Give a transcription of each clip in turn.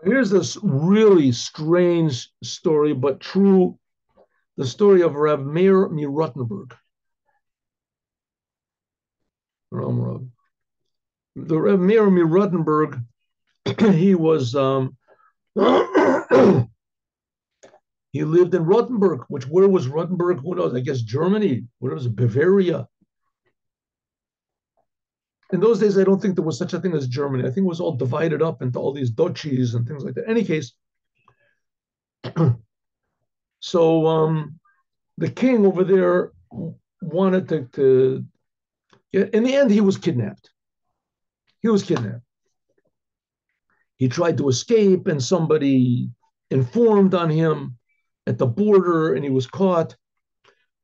Here's this really strange story, but true. The story of Rabbi Meir Rottenberg. The Rabbi Meir Rottenberg, he was he lived in Rottenberg, which where was Rottenberg? Who knows? I guess Germany. Where was it? Bavaria. In those days, I don't think there was such a thing as Germany. I think it was all divided up into all these duchies and things like that. In any case, so the king over there wanted to in the end, he was kidnapped. He was kidnapped. He tried to escape, and somebody informed on him at the border, and he was caught.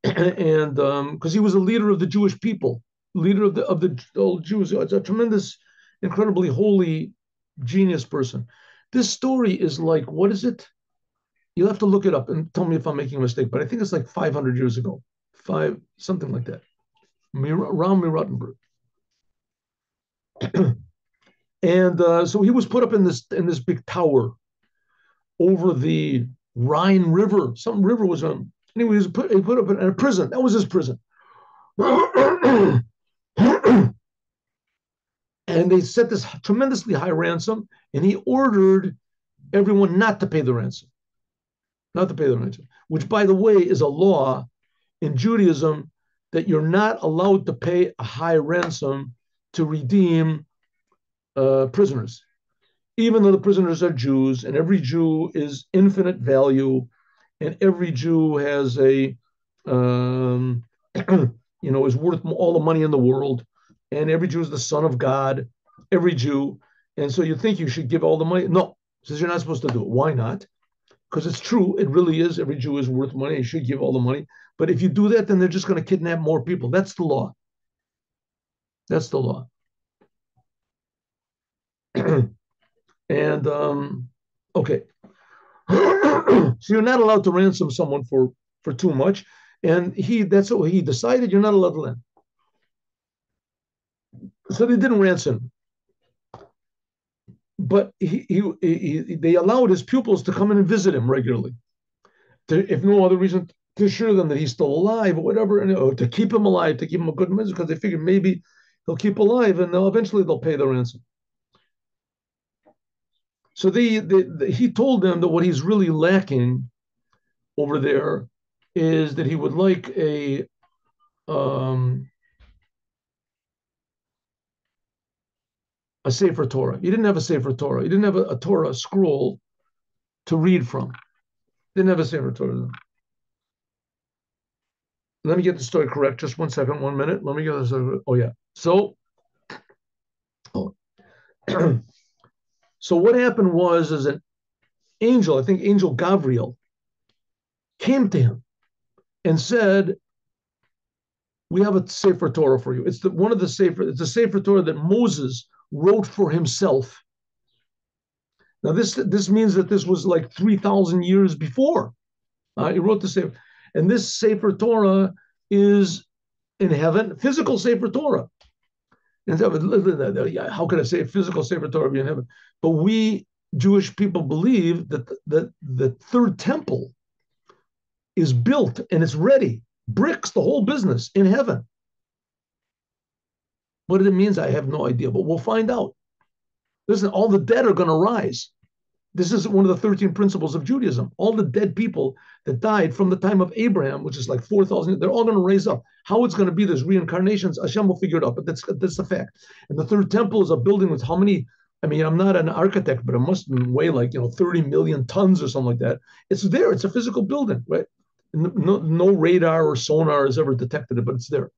And because he was a leader of the Jewish people, leader of the old Jews, it's a tremendous, incredibly holy, genius person. This story is like, what is it? You'll have to look it up and tell me if I'm making a mistake, but I think it's like 500 years ago, something like that. Around Rottenberg. And so he was put up in this big tower over the Rhine River. Some river was on. Anyway, he put up in a prison. That was his prison. And they set this tremendously high ransom, and he ordered everyone not to pay the ransom, not to pay the ransom, which, by the way, is a law in Judaism that you're not allowed to pay a high ransom to redeem prisoners, even though the prisoners are Jews, and every Jew is infinite value, and every Jew has is worth all the money in the world, and every Jew is the son of God, every Jew, and so you think you should give all the money? No, says you're not supposed to do it. Why not? Because it's true, it really is. Every Jew is worth money. You should give all the money. But if you do that, then they're just going to kidnap more people. That's the law. That's the law. And okay, so you're not allowed to ransom someone for too much, and that's what he decided. You're not allowed to lend, so they didn't ransom. But they allowed his pupils to come in and visit him regularly, if no other reason, to assure them that he's still alive or whatever, and to keep him alive, to keep him a good message, because they figured maybe he'll keep alive, and eventually they'll pay the ransom. So he told them that what he's really lacking over there is that he would like um, a Sefer Torah. He didn't have a Sefer Torah. He didn't have a Torah scroll to read from. Didn't have a Sefer Torah. Let me get the story correct. Just 1 second, 1 minute. Let me get this. Oh yeah. So, oh. So what happened was, is an angel, I think Angel Gabriel, came to him and said, "We have a Sefer Torah for you. It's one of the Sefer. It's a Sefer Torah that Moses wrote for himself." Now this means that this was like 3,000 years before he wrote the Sefer, and this Sefer Torah is in heaven, physical Sefer Torah. And how could I say physical Sefer Torah be in heaven? But we Jewish people believe that the third temple is built and it's ready, bricks, the whole business in heaven. What it means, I have no idea, but we'll find out. Listen, all the dead are going to rise. This is one of the 13 principles of Judaism. All the dead people that died from the time of Abraham, which is like 4,000, they're all going to raise up. How it's going to be, there's reincarnations, Hashem will figure it out, but that's the fact. And the third temple is a building with how many? I mean, I'm not an architect, but it must weigh like 30 million tons or something like that. It's there. It's a physical building, right? No radar or sonar has ever detected it, but it's there.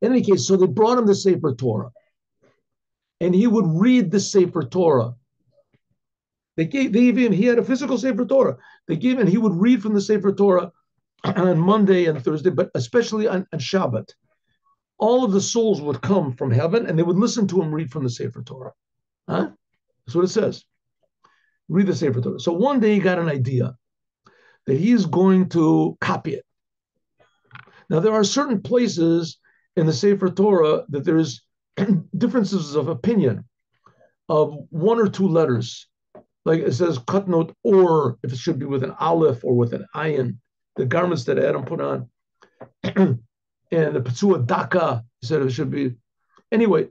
In any case, so they brought him the Sefer Torah, and he would read the Sefer Torah. They gave him, he had a physical Sefer Torah. They gave him, he would read from the Sefer Torah on Monday and Thursday, but especially on Shabbat. All of the souls would come from heaven, and they would listen to him read from the Sefer Torah. Huh? That's what it says. Read the Sefer Torah. So one day he got an idea that he's going to copy it. Now, there are certain places in the Sefer Torah that there's differences of opinion of one or two letters. like it says kutnot, or if it should be with an aleph or with an ayin, the garments that Adam put on. And the Petzua Daka said it should be. Anyway,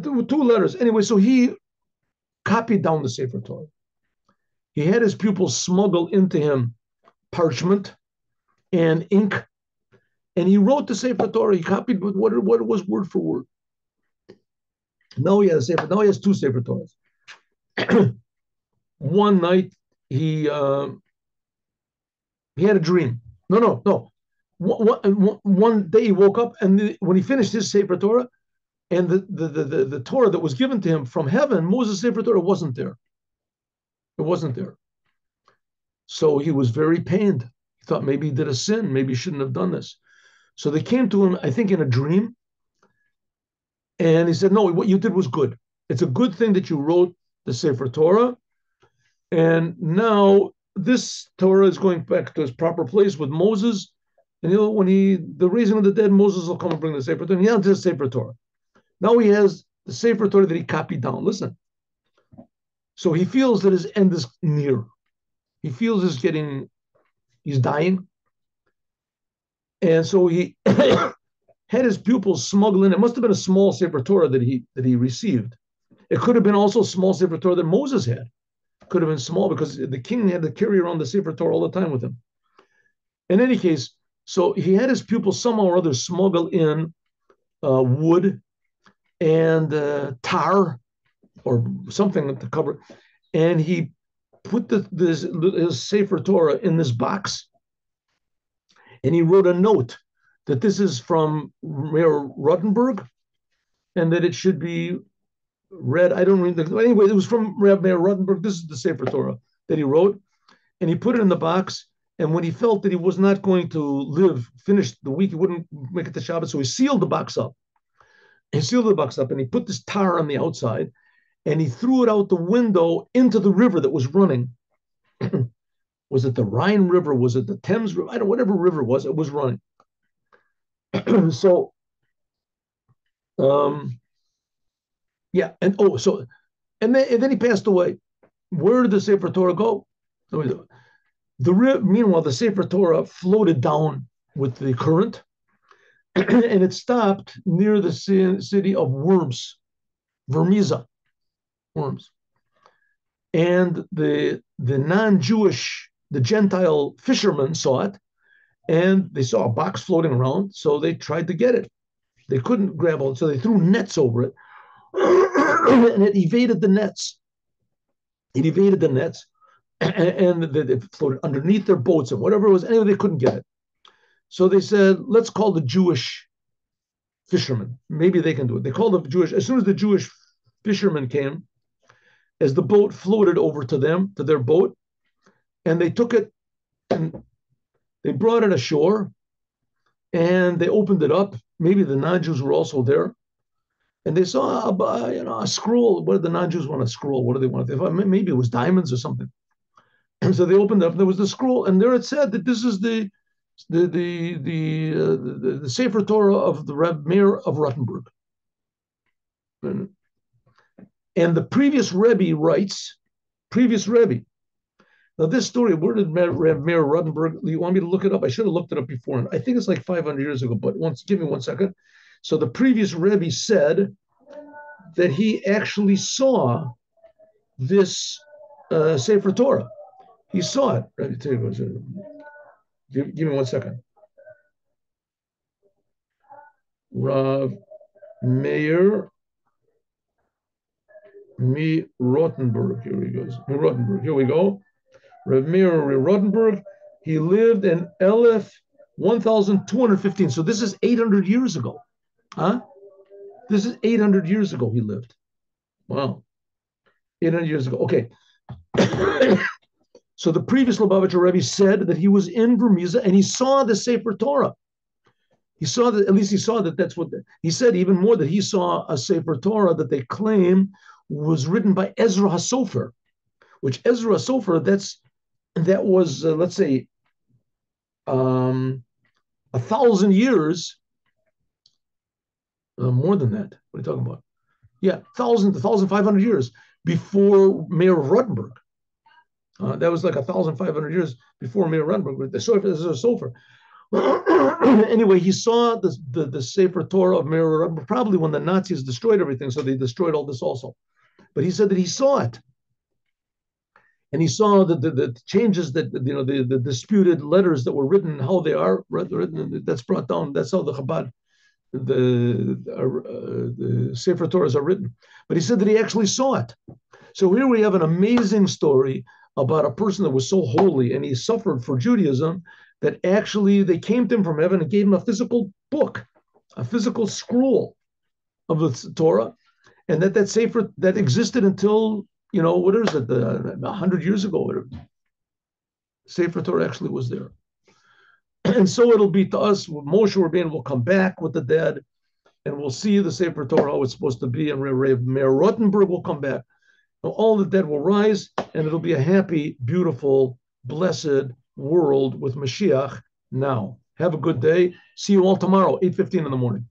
two letters. Anyway, so he copied down the Sefer Torah. He had his pupils smuggle into him parchment and ink, and he wrote the Sefer Torah. He copied what it was word for word. Now he has a Sefer. Now he has two Sefer Torahs. One night he had a dream. No. One day he woke up, and when he finished his Sefer Torah, and the Torah that was given to him from heaven, Moses' Sefer Torah wasn't there. It wasn't there. So he was very pained. He thought maybe he did a sin. Maybe he shouldn't have done this. So they came to him, I think, in a dream. And he said, no, what you did was good. It's a good thing that you wrote the Sefer Torah. And now this Torah is going back to its proper place with Moses. And when the raising of the dead, Moses will come and bring the Sefer Torah. And he has the Sefer Torah. Now he has the Sefer Torah that he copied down. Listen. So he feels that his end is near. He feels he's dying. And so he had his pupils smuggle in. It must have been a small Sefer Torah that he received. It could have been also a small Sefer Torah that Moses had. Could have been small because the king had to carry around the Sefer Torah all the time with him. In any case, so he had his pupils somehow or other smuggle in wood and tar or something to cover, and he put his Sefer Torah in this box, and he wrote a note that this is from Meir Rottenberg, and that it should be read. I don't read anyway. It was from Rabbi Meir Rottenberg. This is the Sefer Torah that he wrote, and he put it in the box. And when he felt that he was not going to finish the week, he wouldn't make it to Shabbat, so he sealed the box up. He sealed the box up, and he put this tar on the outside, and he threw it out the window into the river that was running. Was it the Rhine River? Was it the Thames River? I don't know, whatever river it was running. So, yeah, and then he passed away. Where did the Sefer Torah go? Meanwhile, the Sefer Torah floated down with the current, and it stopped near the city of Worms. And the non-Jewish, the Gentile fishermen saw it, and they saw a box floating around, so they tried to get it. They couldn't grab it, so they threw nets over it, and it evaded the nets. And it floated underneath their boats and whatever it was. Anyway, they couldn't get it. So they said, let's call the Jewish fishermen. Maybe they can do it. They called the Jewish. As soon as the Jewish fishermen came, as the boat floated over to them, to their boat, and they took it and they brought it ashore, and they opened it up. Maybe the non-Jews were also there. And they saw a scroll. What did the non-Jews want? A scroll? What do they want? They thought maybe it was diamonds or something. And so they opened it up, and there was the scroll, and there it said that this is the Sefer Torah of the Rabbi Meir of Rottenberg. And the previous Rebbe writes, Now this story, where did Meir Rottenberg? You want me to look it up? I should have looked it up before. I think it's like 500 years ago. But give me 1 second. So the previous Rebbe said that he actually saw this Sefer Torah. He saw it. Give me 1 second. Rav Meir Rottenberg. Here he goes. Rottenberg. Here we go. Rav Meir Rottenberg. He lived in 1215. So this is 800 years ago. Huh? This is 800 years ago he lived. Wow. 800 years ago. Okay. So the previous Lubavitcher Rebbe said that he was in Vermiza and he saw the Sefer Torah. He saw that, at least he saw that that's what, he said even more, that he saw a Sefer Torah that they claim was written by Ezra HaSofer, which Ezra HaSofer, that was, let's say, 1,000 years, more than that. What are you talking about? Yeah, 1,500 years before Meir of Rottenberg. That was like 1,500 years before Meir Rottenberg. The Sefer is a Sefer. Anyway, he saw the Sefer Torah of Meir Rottenberg probably when the Nazis destroyed everything, so they destroyed all this also. But he said that he saw it, and he saw the changes that the disputed letters that were written, how they are written. That's brought down. That's how the Chabad the Sefer Torahs are written. But he said that he actually saw it. So here we have an amazing story about a person that was so holy and he suffered for Judaism that actually they came to him from heaven and gave him a physical book, a physical scroll of the Torah, and that Sefer that existed until what is it, 100 years ago, whatever. Sefer Torah actually was there. And so it'll be to us. Moshe Rabbeinu will come back with the dead, and we'll see the Sefer Torah how it's supposed to be, and Meir Rottenberg will come back. All the dead will rise, and it'll be a happy, beautiful, blessed world with Mashiach now. Have a good day. See you all tomorrow, 8:15 in the morning.